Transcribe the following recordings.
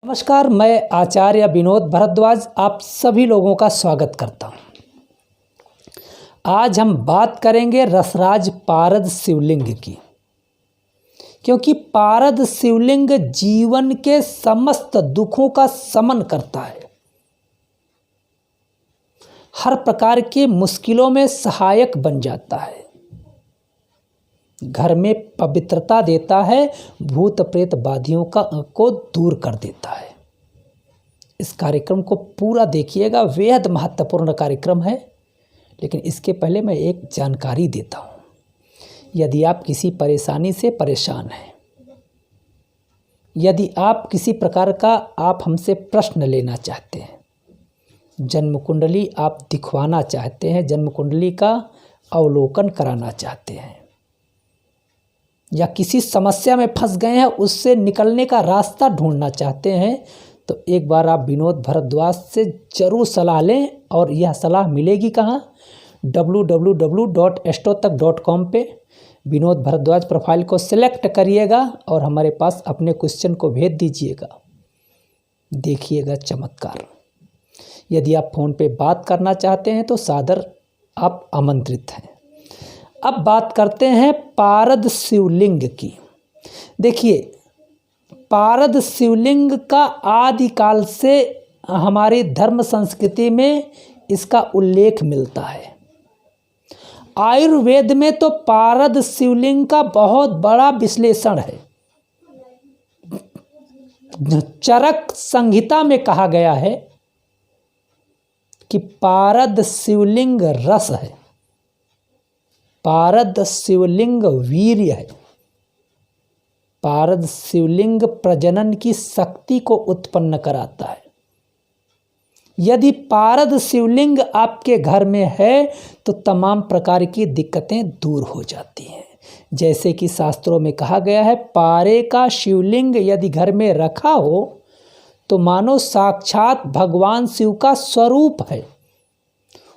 नमस्कार, मैं आचार्य विनोद भारद्वाज आप सभी लोगों का स्वागत करता हूं। आज हम बात करेंगे रसराज पारद शिवलिंग की, क्योंकि पारद शिवलिंग जीवन के समस्त दुखों का शमन करता है, हर प्रकार की मुश्किलों में सहायक बन जाता है, घर में पवित्रता देता है, भूत प्रेत बाधियों को दूर कर देता है। इस कार्यक्रम को पूरा देखिएगा, बेहद महत्वपूर्ण कार्यक्रम है। लेकिन इसके पहले मैं एक जानकारी देता हूँ। यदि आप किसी परेशानी से परेशान हैं, यदि आप किसी प्रकार का आप हमसे प्रश्न लेना चाहते हैं, जन्म कुंडली आप दिखवाना चाहते हैं, जन्म कुंडली का अवलोकन कराना चाहते हैं, या किसी समस्या में फंस गए हैं उससे निकलने का रास्ता ढूंढना चाहते हैं, तो एक बार आप विनोद भारद्वाज से ज़रूर सलाह लें। और यह सलाह मिलेगी कहाँ? www.astrotak.com पे विनोद भारद्वाज प्रोफाइल को सिलेक्ट करिएगा और हमारे पास अपने क्वेश्चन को भेज दीजिएगा। देखिएगा चमत्कार। यदि आप फ़ोन पे बात करना चाहते हैं तो सादर आप आमंत्रित हैं। अब बात करते हैं पारद शिवलिंग की। देखिए, पारद शिवलिंग का आदिकाल से हमारी धर्म संस्कृति में इसका उल्लेख मिलता है। आयुर्वेद में तो पारद शिवलिंग का बहुत बड़ा विश्लेषण है। चरक संहिता में कहा गया है कि पारद शिवलिंग रस है, पारद शिवलिंग वीर्य है, पारद शिवलिंग प्रजनन की शक्ति को उत्पन्न कराता है। यदि पारद शिवलिंग आपके घर में है तो तमाम प्रकार की दिक्कतें दूर हो जाती हैं। जैसे कि शास्त्रों में कहा गया है, पारे का शिवलिंग यदि घर में रखा हो तो मानो साक्षात भगवान शिव का स्वरूप है।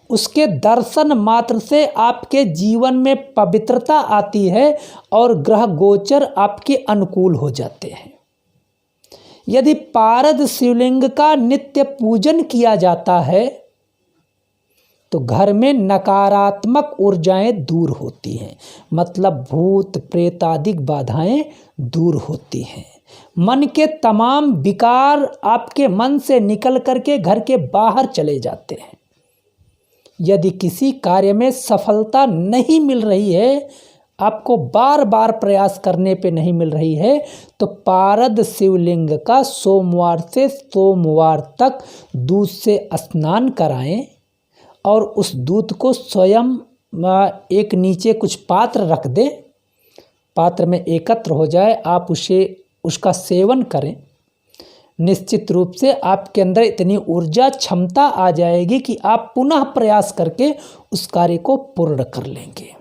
उसके दर्शन मात्र से आपके जीवन में पवित्रता आती है और ग्रह गोचर आपके अनुकूल हो जाते हैं। यदि पारद शिवलिंग का नित्य पूजन किया जाता है तो घर में नकारात्मक ऊर्जाएं दूर होती हैं, मतलब भूत प्रेत आदि बाधाएं दूर होती हैं। मन के तमाम विकार आपके मन से निकल करके घर के बाहर चले जाते हैं। यदि किसी कार्य में सफलता नहीं मिल रही है, आपको बार बार प्रयास करने पे नहीं मिल रही है, तो पारद शिवलिंग का सोमवार से सोमवार तक दूध से स्नान कराएं और उस दूध को स्वयं एक नीचे कुछ पात्र रख दें, पात्र में एकत्र हो जाए, आप उसका सेवन करें। निश्चित रूप से आपके अंदर इतनी ऊर्जा क्षमता आ जाएगी कि आप पुनः प्रयास करके उस कार्य को पूर्ण कर लेंगे।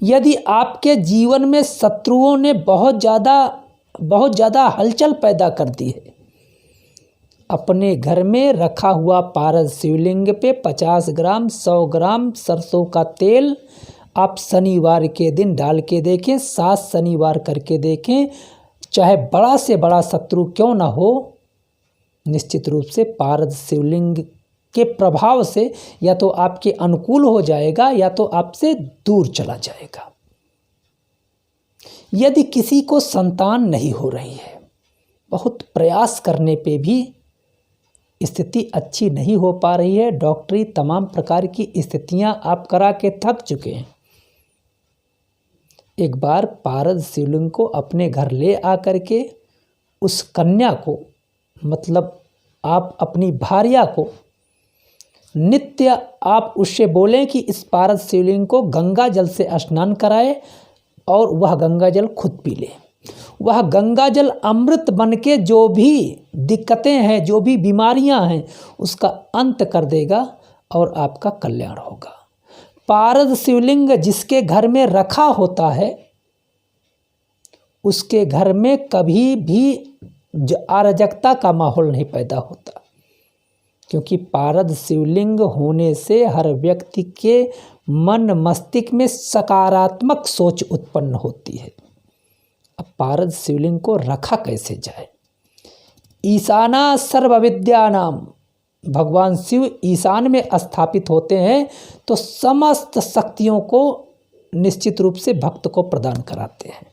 यदि आपके जीवन में शत्रुओं ने बहुत ज़्यादा हलचल पैदा कर दी है, अपने घर में रखा हुआ पारद शिवलिंग पे 50 ग्राम 100 ग्राम सरसों का तेल आप शनिवार के दिन डाल के देखें, 7 शनिवार करके देखें, चाहे बड़ा से बड़ा शत्रु क्यों ना हो, निश्चित रूप से पारद शिवलिंग के प्रभाव से या तो आपके अनुकूल हो जाएगा या तो आपसे दूर चला जाएगा। यदि किसी को संतान नहीं हो रही है, बहुत प्रयास करने पे भी स्थिति अच्छी नहीं हो पा रही है, डॉक्टरी तमाम प्रकार की स्थितियां आप करा के थक चुके हैं, एक बार पारद शिवलिंग को अपने घर ले आकर के उस कन्या को, मतलब आप अपनी भार्या को नित्य आप उससे बोलें कि इस पारद शिवलिंग को गंगा जल से स्नान कराए और वह गंगा जल खुद पी ले। वह गंगा जल अमृत बन के जो भी दिक्कतें हैं, जो भी बीमारियां हैं, उसका अंत कर देगा और आपका कल्याण होगा। पारद शिवलिंग जिसके घर में रखा होता है, उसके घर में कभी भी अराजकता का माहौल नहीं पैदा होता, क्योंकि पारद शिवलिंग होने से हर व्यक्ति के मन मस्तिष्क में सकारात्मक सोच उत्पन्न होती है। अब पारद शिवलिंग को रखा कैसे जाए, ईशाना सर्वविद्यानाम, भगवान शिव ईशान में स्थापित होते हैं तो समस्त शक्तियों को निश्चित रूप से भक्त को प्रदान कराते हैं।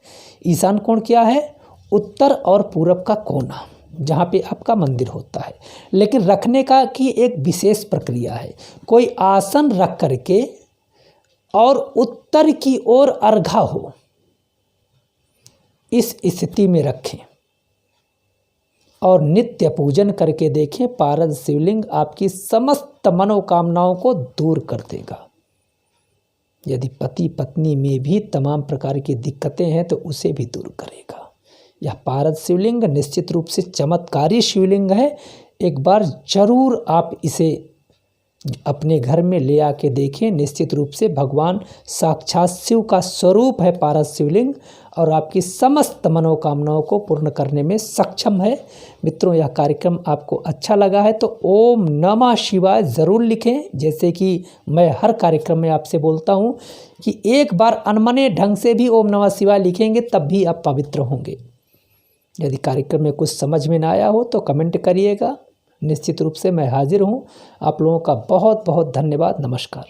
ईशान कोण क्या है? उत्तर और पूरब का कोना, जहाँ पे आपका मंदिर होता है। लेकिन रखने का की एक विशेष प्रक्रिया है। कोई आसन रख करके और उत्तर की ओर अर्घा हो, इस स्थिति में रखें और नित्य पूजन करके देखें। पारद शिवलिंग आपकी समस्त मनोकामनाओं को दूर कर देगा। यदि पति पत्नी में भी तमाम प्रकार की दिक्कतें हैं तो उसे भी दूर करेगा। यह पारद शिवलिंग निश्चित रूप से चमत्कारी शिवलिंग है। एक बार जरूर आप इसे अपने घर में ले आके देखें। निश्चित रूप से भगवान साक्षात शिव का स्वरूप है पारद शिवलिंग, और आपकी समस्त मनोकामनाओं को पूर्ण करने में सक्षम है। मित्रों, यह कार्यक्रम आपको अच्छा लगा है तो ओम नमः शिवाय ज़रूर लिखें। जैसे कि मैं हर कार्यक्रम में आपसे बोलता हूं कि एक बार अनमने ढंग से भी ओम नमः शिवाय लिखेंगे तब भी आप पवित्र होंगे। यदि कार्यक्रम में कुछ समझ में ना आया हो तो कमेंट करिएगा। निश्चित रूप से मैं हाजिर हूँ। आप लोगों का बहुत बहुत धन्यवाद। नमस्कार।